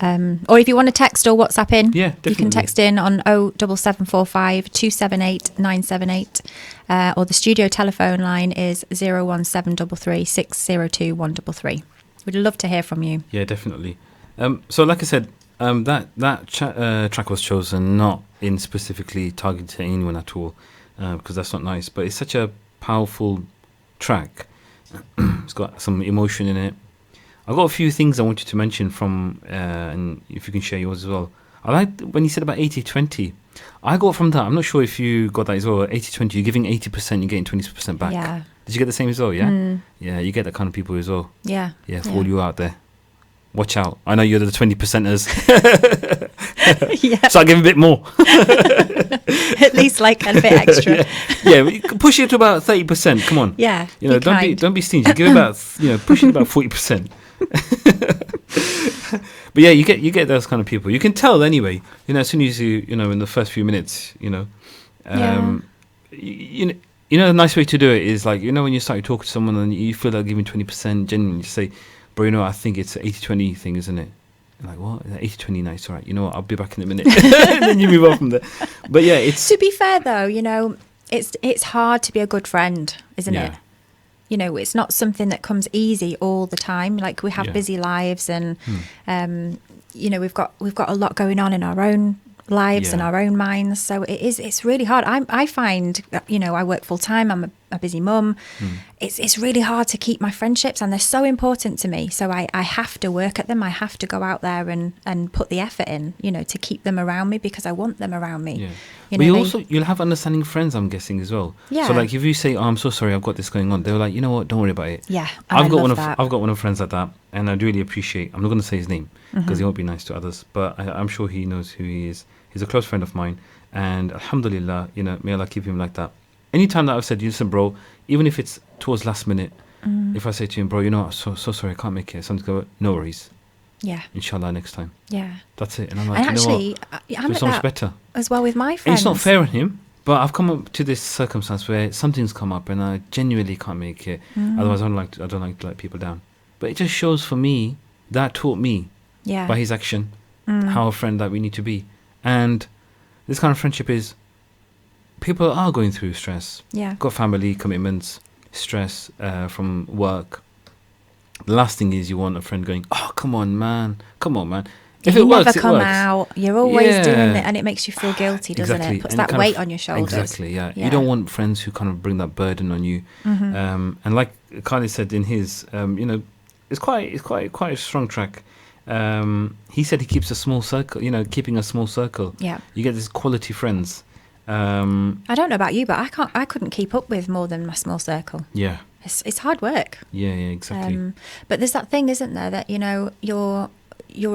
or if you want to text or WhatsApp in, yeah, you can text in on 07745 278 978, or the studio telephone line is 01733 602 133. We'd love to hear from you. Yeah, definitely. So, like I said, that track was chosen not in specifically targeting anyone at all, because that's not nice. But it's such a powerful track. It's got some emotion in it. I've got a few things I wanted to mention from, and if you can share yours as well. I like when you said about 80-20. I got from that, I'm not sure if you got that as well, 80-20, you're giving 80%, you're getting 20% back. Yeah. Did you get the same as well, yeah? Yeah, you get that kind of people as well. Yeah. Yeah, for all you out there. Watch out. I know you're the 20%ers. Yeah. So I'll give a bit more. At least like a bit extra. Yeah, you can push it to about 30%. Come on. Yeah. You know, don't be stingy. Give it about, push it about 40%. But yeah, you get those kind of people. You can tell anyway. As soon as in the first few minutes, the nice way to do it is like, when you start talking to someone and you feel like giving 20%, genuinely you say, bro, I think it's an 80-20 thing, isn't it? And like, what? 80-20, nice, all right. You know what? I'll be back in a minute. And then you move on from there. But yeah, it's... To be fair, though, it's hard to be a good friend, isn't it? It's not something that comes easy all the time. Like, we have busy lives and, we've got a lot going on in our own lives and our own minds. So it's really hard. I find, I work full time. I'm a busy mum. It's really hard to keep my friendships, and they're so important to me. So I have to work at them. I have to go out there and put the effort in, to keep them around me, because I want them around me. Yeah. But you'll have understanding friends, I'm guessing, as well. Yeah. So like if you say, I'm so sorry, I've got this going on, they're like, you know what, don't worry about it. Yeah. I've got one of my friends like that, and I really appreciate. I'm not going to say his name because he won't be nice to others, but I'm sure he knows who he is. He's a close friend of mine, and alhamdulillah, may Allah keep him like that. Anytime that I've said, listen, bro, even if it's towards last minute, if I say to him, bro, I'm so sorry, I can't make it, something's going, no worries. Yeah. Inshallah, next time. Yeah. That's it. And I'm like, and actually, I'm like so much better as well with my friends. And it's not fair on him, but I've come up to this circumstance where something's come up and I genuinely can't make it. Otherwise, I don't like to let people down. But it just shows for me, that taught me by his action how a friend that we need to be. And this kind of friendship is, people are going through stress. Yeah. Got family commitments, stress from work. The last thing is you want a friend going, oh, come on, man. If you it works, never come it works. out. You're always doing it, and it makes you feel guilty, doesn't Exactly. it? Puts And that weight on your shoulders. Exactly, yeah. You don't want friends who kind of bring that burden on you. And like Khāled said in his, it's quite a strong track. He said he keeps a small circle, keeping a small circle. Yeah. You get these quality friends. I don't know about you, but I couldn't keep up with more than my small circle. Yeah. It's hard work. Yeah, exactly. But there's that thing, isn't there, that you're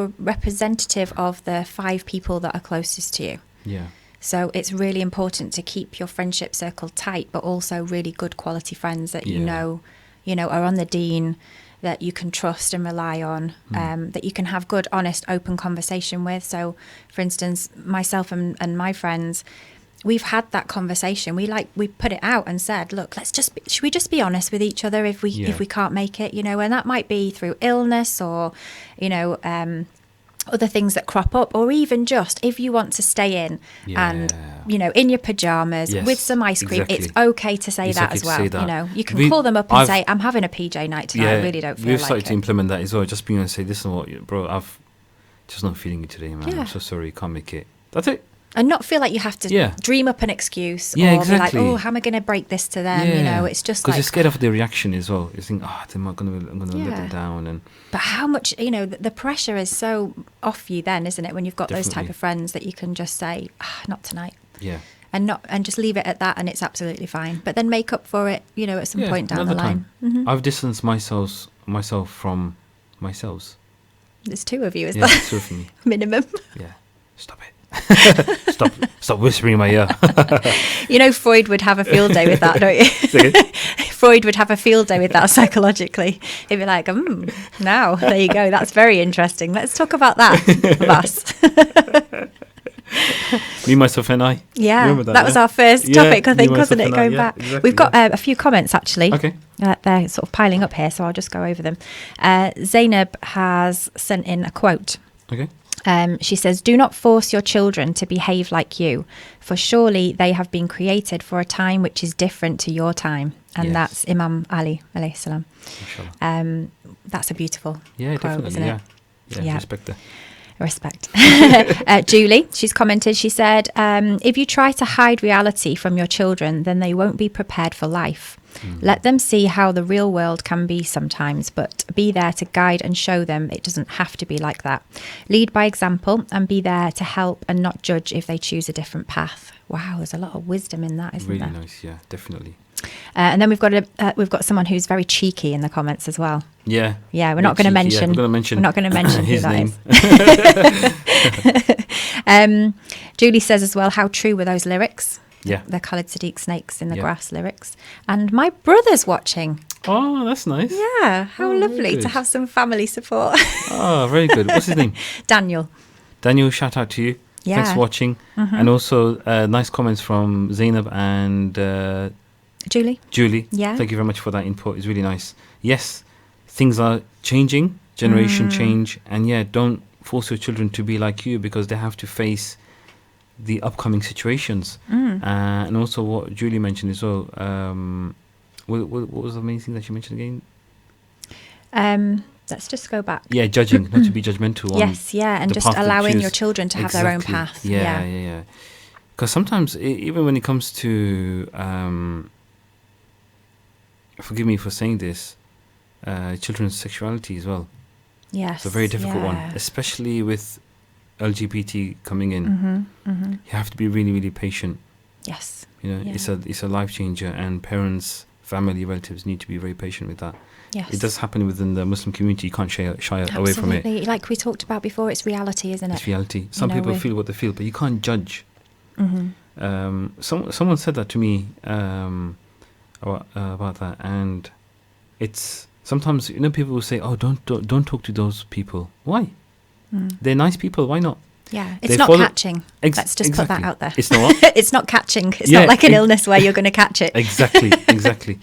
a representative of the 5 people that are closest to you. Yeah. So it's really important to keep your friendship circle tight, but also really good quality friends that you know are on the Deen. that you can trust and rely on, that you can have good, honest, open conversation with. So, for instance, myself and my friends, we've had that conversation. We put it out and said, look, should we just be honest with each other if we can't make it, and that might be through illness or, other things that crop up, or even just if you want to stay in and, in your pajamas with some ice cream, it's okay to say that as well. You can call them up and say, I'm having a PJ night tonight. I really don't feel like it. We've started to implement that as well. Just being able to say, listen, bro, I've just not feeling it today, man. I'm so sorry, can't make it. That's it. And not feel like you have to dream up an excuse or be like, oh, how am I going to break this to them? It's just because you're scared of the reaction as well. You think, I'm going to let them down. But how much, the pressure is so off you then, isn't it? When you've got those type of friends that you can just say, not tonight. Yeah. And just leave it at that, and it's absolutely fine. But then make up for it, at some point down the line. Mm-hmm. I've distanced myself from myself. There's two of you, is there? Two of me. Minimum. Yeah. Stop it. Stop whispering in my ear. Freud would have a field day with that, don't you? Freud would have a field day with that psychologically. He'd be like, now, there you go. That's very interesting. Let's talk about that, Abbas. Me, myself, and I. Yeah, that was our first topic, I think, wasn't it? Going back. Exactly, we've got a few comments, actually. Okay. They're sort of piling up here, so I'll just go over them. Zainab has sent in a quote. Okay. She says, do not force your children to behave like you, for surely they have been created for a time which is different to your time. And that's Imam Ali, alayhi salam. That's a beautiful quote, definitely, isn't it? Yeah, respect that. Respect. Julie, she's commented, she said, if you try to hide reality from your children, then they won't be prepared for life. Let them see how the real world can be sometimes, but be there to guide and show them it doesn't have to be like that. Lead by example and be there to help and not judge if they choose a different path. Wow, there's a lot of wisdom in that, isn't there? Really nice, yeah, definitely. And then we've got someone who's very cheeky in the comments as well. Yeah. Yeah, we're not going to mention. We're not going to mention his who name. That is. Julie says as well, how true were those lyrics? Yeah. The Khāled Siddiq Snakes in the Grass lyrics. And my brother's watching. Oh, that's nice. Yeah, how lovely to have some family support. Oh, very good. What's his name? Daniel. Daniel, shout out to you. Yeah. Thanks for watching. Mm-hmm. And also nice comments from Zainab and Julie. Yeah. Thank you very much for that input. It's really nice. Yes, things are changing, generation change. And don't force your children to be like you, because they have to face the upcoming situations. And also what Julie mentioned as well. What was the main thing that you mentioned again? Let's just go back. Yeah, judging, not to be judgmental. Yes, and just allowing your children to have their own path. Yeah. Because sometimes, even when it comes to, forgive me for saying this, children's sexuality as well. Yes. It's a very difficult one, especially with LGBT coming in. You have to be really, really patient. Yes. It's a life changer, and parents, family, relatives need to be very patient with that. Yes. It does happen within the Muslim community. You can't shy away from it. Absolutely. Like we talked about before, it's reality, isn't it? It's reality. Some people feel what they feel, but you can't judge. Someone said that to me about that, and it's sometimes people will say, "Oh, don't talk to those people." Why? They're nice people. Why not? Yeah, it's not catching. Let's just put that out there. It's not what? It's not catching. It's not like an illness where you're going to catch it. Exactly.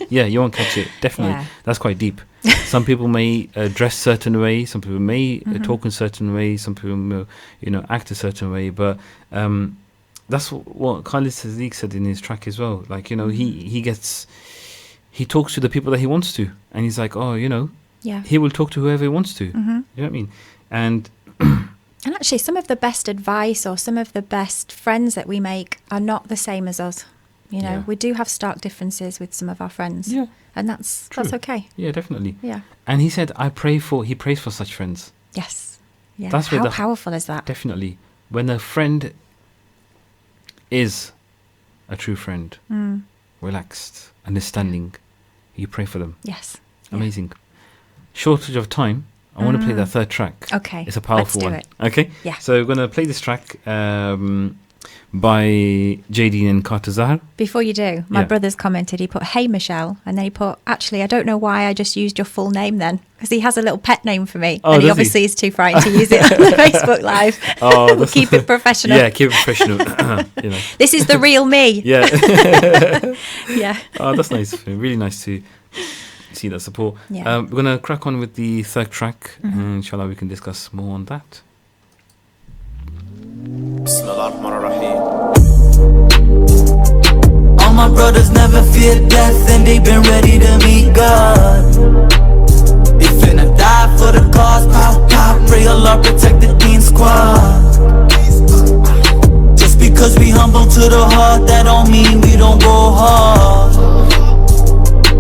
Yeah, you won't catch it. Definitely. Yeah. That's quite deep. Some people may dress certain way. Some people may talk in certain way. Some people may, act a certain way. But that's what Khāled Siddiq said in his track as well. Like, he talks to the people that he wants to. And he's like, he will talk to whoever he wants to. You know what I mean? And actually, some of the best advice or some of the best friends that we make are not the same as us. We do have stark differences with some of our friends. Yeah. And that's okay. Yeah, definitely. Yeah. And he said, he prays for such friends. Yes. Yeah. That's how powerful is that? Definitely. When a friend is a true friend, relaxed, understanding, you pray for them. Yes. Amazing. Shortage of time. I want to play that third track. Okay. It's a powerful one. Let's do it. Okay? Yeah. So we're going to play this track. by Deen and Carter Zahar. Before you do, my brother's commented, he put, "Hey, Michelle," and then he put, "Actually, I don't know why I just used your full name then, because he has a little pet name for me." Oh, and he does he? obviously is too frightened to use it on the Facebook Live. Oh, that's Keep it professional. Yeah, keep it professional. You know. This is the real me. Yeah. Yeah. Oh, that's nice. Really nice to see that support. Yeah. We're going to crack on with the third track. And inshallah, we can discuss more on that. All my brothers never fear death, and they been ready to meet God. They finna die for the cause, pow, pow. Pray Allah protect the Deen squad. Just because we humble to the heart, that don't mean we don't go hard.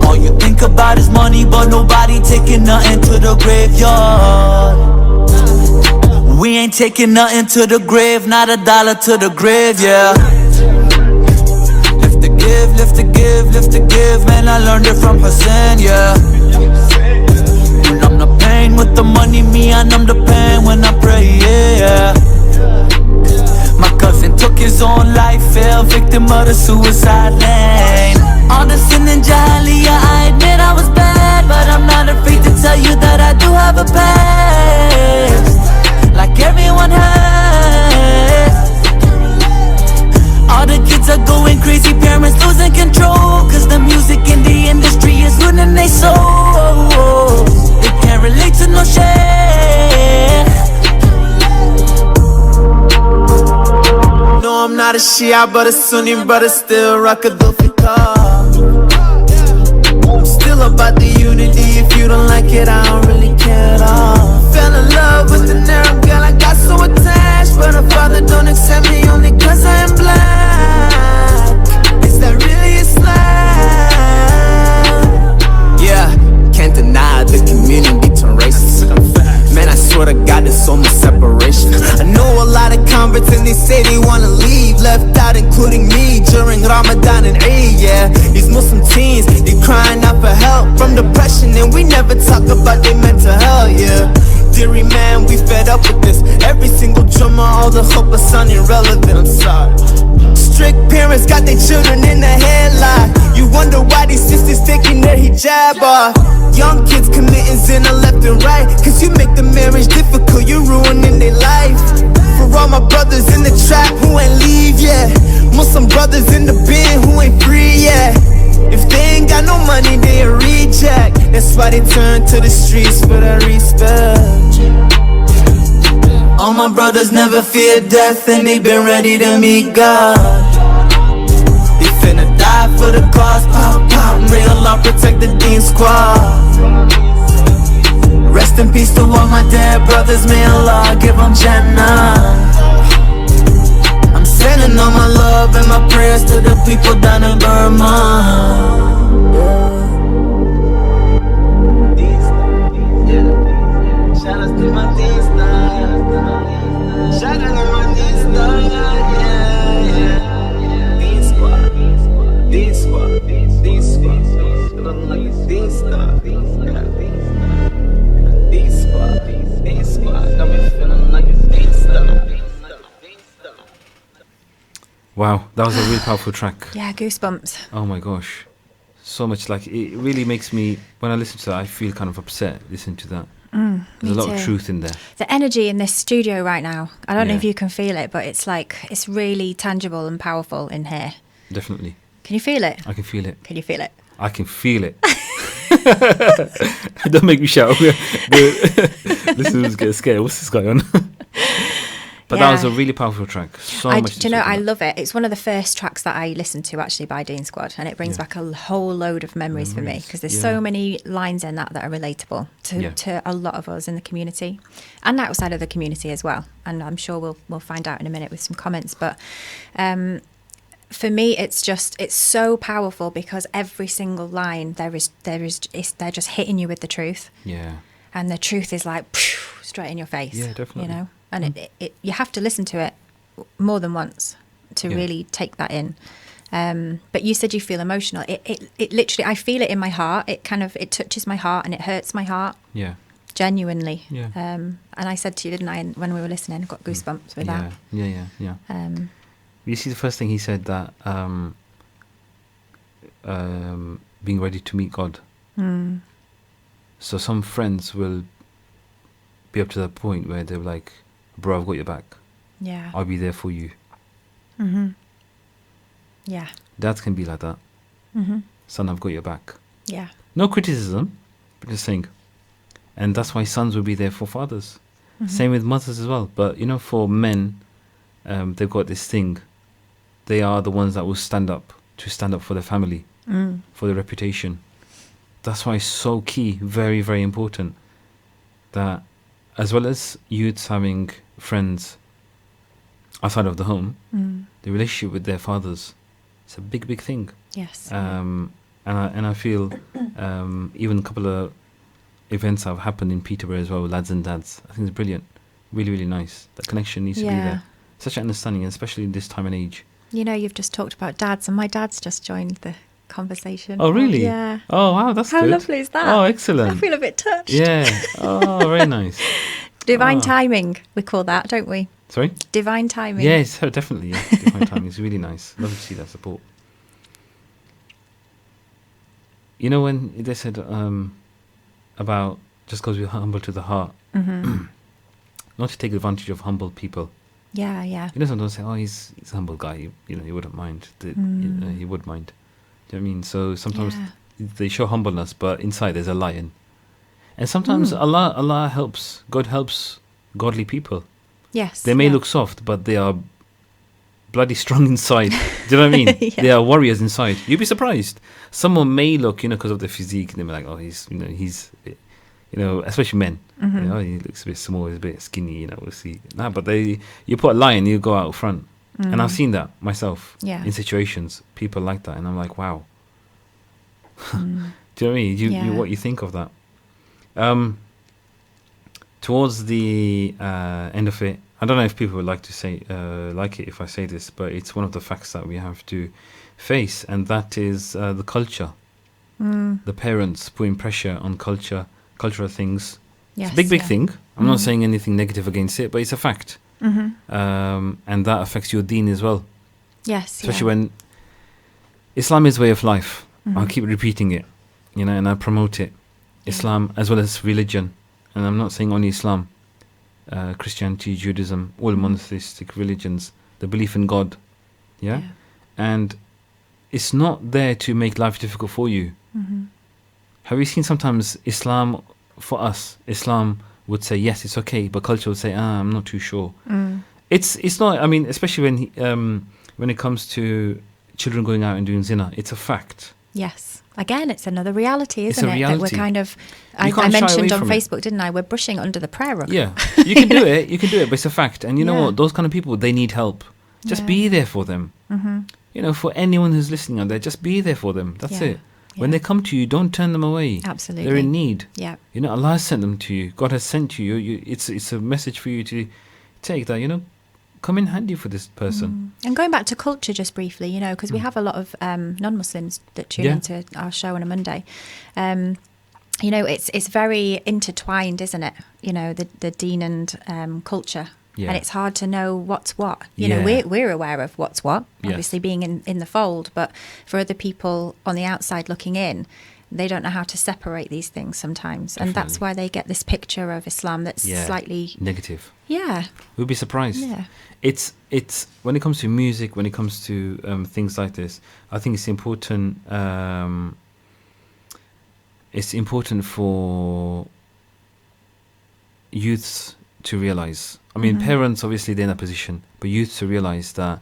All you think about is money, but nobody taking nothing to the graveyard. We ain't taking nothing to the grave, not a dollar to the grave, yeah. Live to give, man, I learned it from Hussein, yeah. You numb the pain with the money, me, I numb the pain when I pray, yeah. My cousin took his own life, fell victim of the suicide lane. All the sin and jahiliyyah, I admit I was bad, but I'm not afraid to tell you that I do have a past, like everyone has. All the kids are going crazy, parents losing control, cause the music in the industry is ruining their souls. They can't relate to no shit. No, I'm not a Shia, but a Sunni, but I still rock a Dhulfikar. I'm still about the unity, if you don't like it, I don't really care at all. Fell in love with an Arab girl, I got so attached, but her father don't accept me only cause I am black. Is that really Islam? Yeah, can't deny the community turn racist. Man, I swear to God, there's so much separation. I know a lot of converts and they say they wanna leave, left out including me during Ramadan and Eid, yeah. These Muslim teens, they crying out for help from depression, and we never talk about their mental health, yeah. Deary man, we fed up with this. Every single drummer, all the hope sound irrelevant, I'm sorry. Strict parents got their children in the headlock. You wonder why these sisters taking their hijab off. Young kids committing zina left and right, cause you make the marriage difficult, you're ruining their life. For all my brothers in the trap who ain't leave yet, Muslim brothers in the bin who ain't free yet. If they ain't got no money, they a reject. That's why they turn to the streets for that respect. All my brothers never fear death, and they been ready to meet God. They finna die for the cause, pop, pop. May Allah protect the Deen squad. Rest in peace to all my dead brothers, may Allah give them Jannah. I'm sending all my love and my prayers to the people down in Burma. Shout out to my Deen stars. Shout out to my Deen stars, yeah. Deen squad, Deen squad, Deen squad. Deen star, Deen squad, Deen squad. Got me feeling like a Deen star. Wow, that was a really powerful track. Yeah, goosebumps. Oh my gosh. So much, like, it really makes me, when I listen to that, I feel kind of upset listening to that. There's a lot of truth in there. The energy in this studio right now, I don't know if you can feel it, but it's like, it's really tangible and powerful in here. Definitely. Can you feel it? I can feel it. Can you feel it? I can feel it. Don't make me shout. Listeners get scared. What's this going on? But that was a really powerful track. So much. Do you know, I love it. It's one of the first tracks that I listened to actually by Deen Squad, and it brings back a whole load of memories for me, because there's so many lines in that are relatable to a lot of us in the community and outside of the community as well. And I'm sure we'll find out in a minute with some comments. But for me, it's so powerful because every single line they're just hitting you with the truth. Yeah. And the truth is like straight in your face. Yeah, definitely. You know, and it you have to listen to it more than once to really take that in. But you said you feel emotional. It literally, I feel it in my heart. It touches my heart and it hurts my heart. Yeah. Genuinely. Yeah. And I said to you, didn't I, when we were listening, I got goosebumps with that. Yeah. You see, the first thing he said that being ready to meet God. So some friends will be up to that point where they're like, bro, I've got your back. Yeah. I'll be there for you. Yeah. Dads can be like that. Son, I've got your back. Yeah. No criticism, but just saying. And that's why sons will be there for fathers. Same with mothers as well. But, you know, for men, they've got this thing. They are the ones that will stand up for their family, for their reputation. That's why it's so key, very, very important, that as well as youths having friends outside of the home, the relationship with their fathers, it's a big, big thing. Yes. And I feel even a couple of events have happened in Peterborough as well, with lads and dads. I think it's brilliant. Really, really nice. That connection needs to be there. Such an understanding, especially in this time and age. You know, you've just talked about dads, and my dad's just joined the conversation. Oh, really? Yeah. Oh, wow, that's How good. lovely is that? Oh, excellent. I feel a bit touched. Yeah. Oh, very nice. Divine timing, we call that, don't we? Sorry? Divine timing. Yes, definitely. Yeah. Divine timing is really nice. Love to see that support. You know, when they said about just because we're humble to the heart, not to take advantage of humble people. Yeah, yeah. You know, sometimes say, oh, he's a humble guy. You know, he wouldn't mind. He would mind. Do you know what I mean? So sometimes they show humbleness, but inside there's a lion. And sometimes Allah helps. God helps godly people. Yes. They may look soft, but they are bloody strong inside. Do you know what I mean? They are warriors inside. You'd be surprised. Someone may look, you know, because of their physique, they're like, oh, he's, especially men. You know, he looks a bit small, he's a bit skinny, you know, we'll see. Nah, but you put a lion, you go out front. And I've seen that myself in situations. People like that, and I'm like, wow. Do you know what I mean? You what you think of that? Towards the end of it, I don't know if people would like to say like it if I say this, but it's one of the facts that we have to face, and that is the culture. The parents putting pressure on cultural things. Yes, it's a big thing. I'm not saying anything negative against it, but it's a fact. And that affects your deen as well. Yes. Especially when Islam is way of life. I'll keep repeating it, you know, and I promote it. Islam as well as religion. And I'm not saying only Islam. Christianity, Judaism, all monotheistic religions, the belief in God. Yeah? And it's not there to make life difficult for you. Have you seen sometimes Islam, for us, Islam would say, yes, it's okay, but culture would say, I'm not too sure. It's not, I mean, especially when it comes to children going out and doing zina, it's a fact. Yes. Again, it's another reality, isn't it? Reality. That we're kind of, I mentioned on Facebook, didn't I? We're brushing under the prayer rug. Yeah, you can do it, but it's a fact. And you know what? Those kind of people, they need help. Just be there for them. You know, for anyone who's listening out there, just be there for them. That's it. When they come to you, don't turn them away. Absolutely. They're in need. Yeah. You know, Allah has sent them to you. God has sent to you. It's a message for you to take that, you know, come in handy for this person. And going back to culture just briefly, you know, because we have a lot of non-Muslims that tune into our show on a Monday. You know, it's very intertwined, isn't it? You know, the Deen and culture. Yeah. And it's hard to know what's what. You know, we're aware of what's what, obviously being in the fold, but for other people on the outside looking in, they don't know how to separate these things sometimes. Definitely. And that's why they get this picture of Islam that's slightly negative. Yeah. We'll be surprised. Yeah. It's when it comes to music, when it comes to things like this, I think it's important for youths to realize. I mean, parents, obviously, they're in a position, but youths to realize that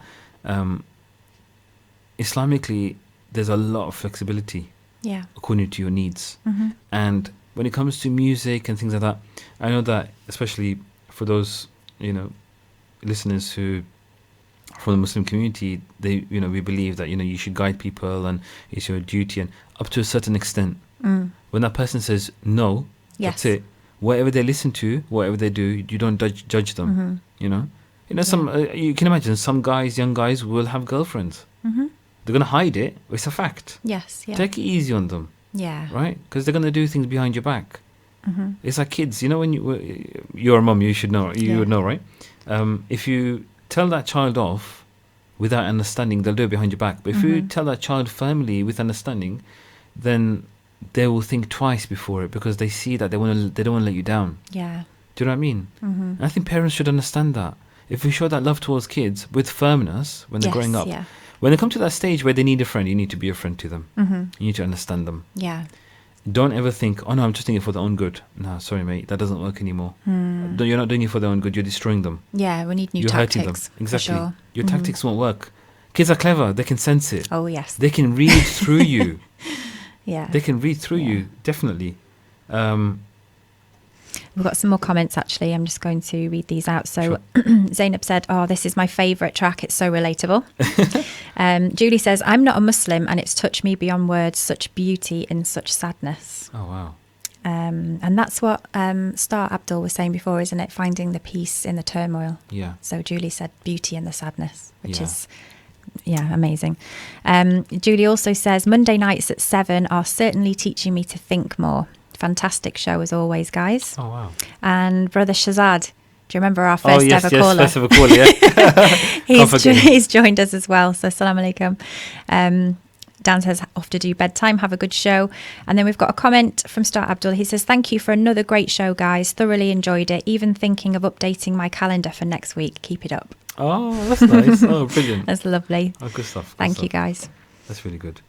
Islamically, there's a lot of flexibility according to your needs. And when it comes to music and things like that, I know that, especially for those, you know, listeners who from the Muslim community, we believe that, you know, you should guide people and it's your duty, and up to a certain extent. When that person says no, that's it. Whatever they listen to, whatever they do, you don't judge them. You know, some you can imagine some guys, young guys, will have girlfriends. They're gonna hide it. It's a fact. Yes. Yeah. Take it easy on them. Yeah. Right? Because they're gonna do things behind your back. It's like kids. You know, when you're a mum, you should know. You would know, right? If you tell that child off without understanding, they'll do it behind your back. But if you tell that child firmly with understanding, then they will think twice before it, because they see that they don't want to let you down. Yeah. Do you know what I mean? And I think parents should understand that. If we show that love towards kids with firmness when they're growing up, when they come to that stage where they need a friend, you need to be a friend to them. You need to understand them. Yeah. Don't ever think, oh no, I'm just doing it for their own good. No, sorry mate, that doesn't work anymore. You're not doing it for their own good, you're destroying them. Yeah, we need new You're tactics. hurting them. Exactly. For sure. Your tactics won't work. Kids are clever, they can sense it. Oh, yes. They can read through you. Yeah. They can read through you, definitely. We've got some more comments, actually. I'm just going to read these out. So Zainab said, oh, this is my favourite track. It's so relatable. Julie says, I'm not a Muslim and it's touched me beyond words, such beauty in such sadness. Oh, wow. And that's what Star Abdul was saying before, isn't it? Finding the peace in the turmoil. Yeah. So Julie said beauty in the sadness, which Yeah. is, amazing. Julie also says, Monday nights at 7 are certainly teaching me to think more. Fantastic show as always, guys. Oh, wow. And Brother Shazad, do you remember our first yes, ever caller? First ever caller, yeah. He's joined us as well. So Salaam alaikum. Dan says, off to do bedtime. Have a good show. And then we've got a comment from Star Abdul. He says, thank you for another great show, guys. Thoroughly enjoyed it. Even thinking of updating my calendar for next week. Keep it up. Oh, that's nice. Oh, brilliant. That's lovely. Oh, good stuff. Thank you, guys. That's really good.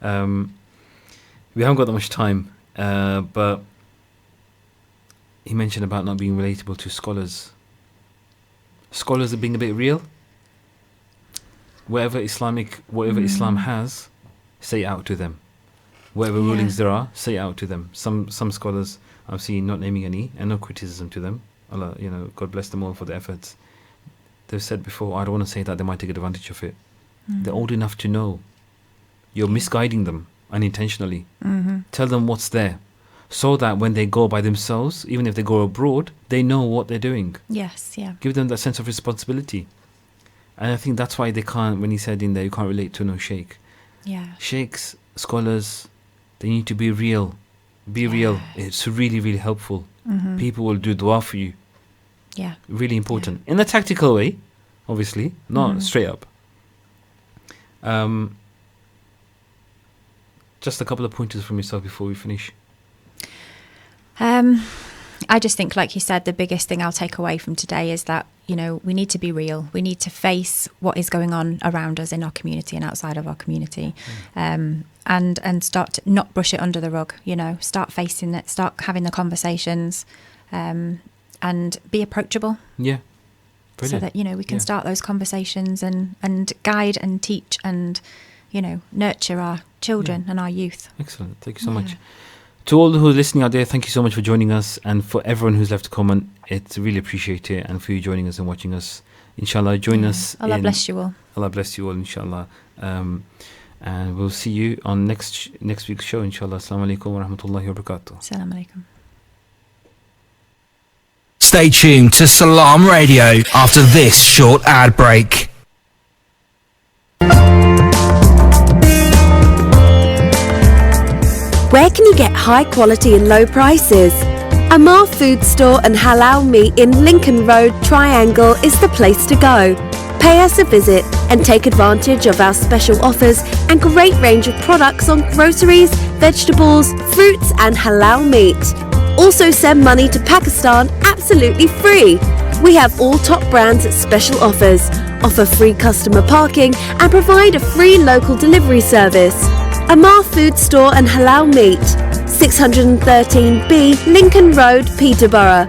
We haven't got that much time, but he mentioned about not being relatable to scholars. Scholars are being a bit real. Whatever Islam has, say it out to them. Whatever rulings there are, say it out to them. Some scholars I've seen, not naming any, and no criticism to them. Allah, God bless them all for their efforts. They've said before, I don't want to say that, they might take advantage of it. They're old enough to know. You're misguiding them unintentionally. Tell them what's there, so that when they go by themselves, even if they go abroad, they know what they're doing. Yes, yeah. Give them that sense of responsibility. And I think that's why they can't, when he said in there, you can't relate to no sheikh. Yeah. Sheikhs, scholars, they need to be real. Be real. It's really, really helpful. People will do dua for you. Yeah. Really important. In a tactical way, obviously, not straight up. Just a couple of pointers from yourself before we finish. I just think, like you said, the biggest thing I'll take away from today is that, we need to be real. We need to face what is going on around us in our community and outside of our community. And start to not brush it under the rug, start facing it, start having the conversations, and be approachable. Yeah. Brilliant. So that, we can start those conversations and guide and teach and, nurture our children and our youth. Excellent. Thank you so much. To all who are listening out there, thank you so much for joining us. And for everyone who's left a comment, it's really appreciated. And for you joining us and watching us, inshallah, join us. Allah bless you all. Allah bless you all, inshallah. And we'll see you on next week's show, inshallah. Assalamu alaikum wa rahmatullahi wa barakatuh. Assalamu alaikum. Stay tuned to Salaam Radio after this short ad break. Where can you get high quality and low prices? Amar Food Store and Halal Meat in Lincoln Road, Triangle is the place to go. Pay us a visit and take advantage of our special offers and great range of products on groceries, vegetables, fruits and halal meat. Also send money to Pakistan absolutely free. We have all top brands at special offers, offer free customer parking and provide a free local delivery service. Amar Food Store and Halal Meat, 613B Lincoln Road, Peterborough.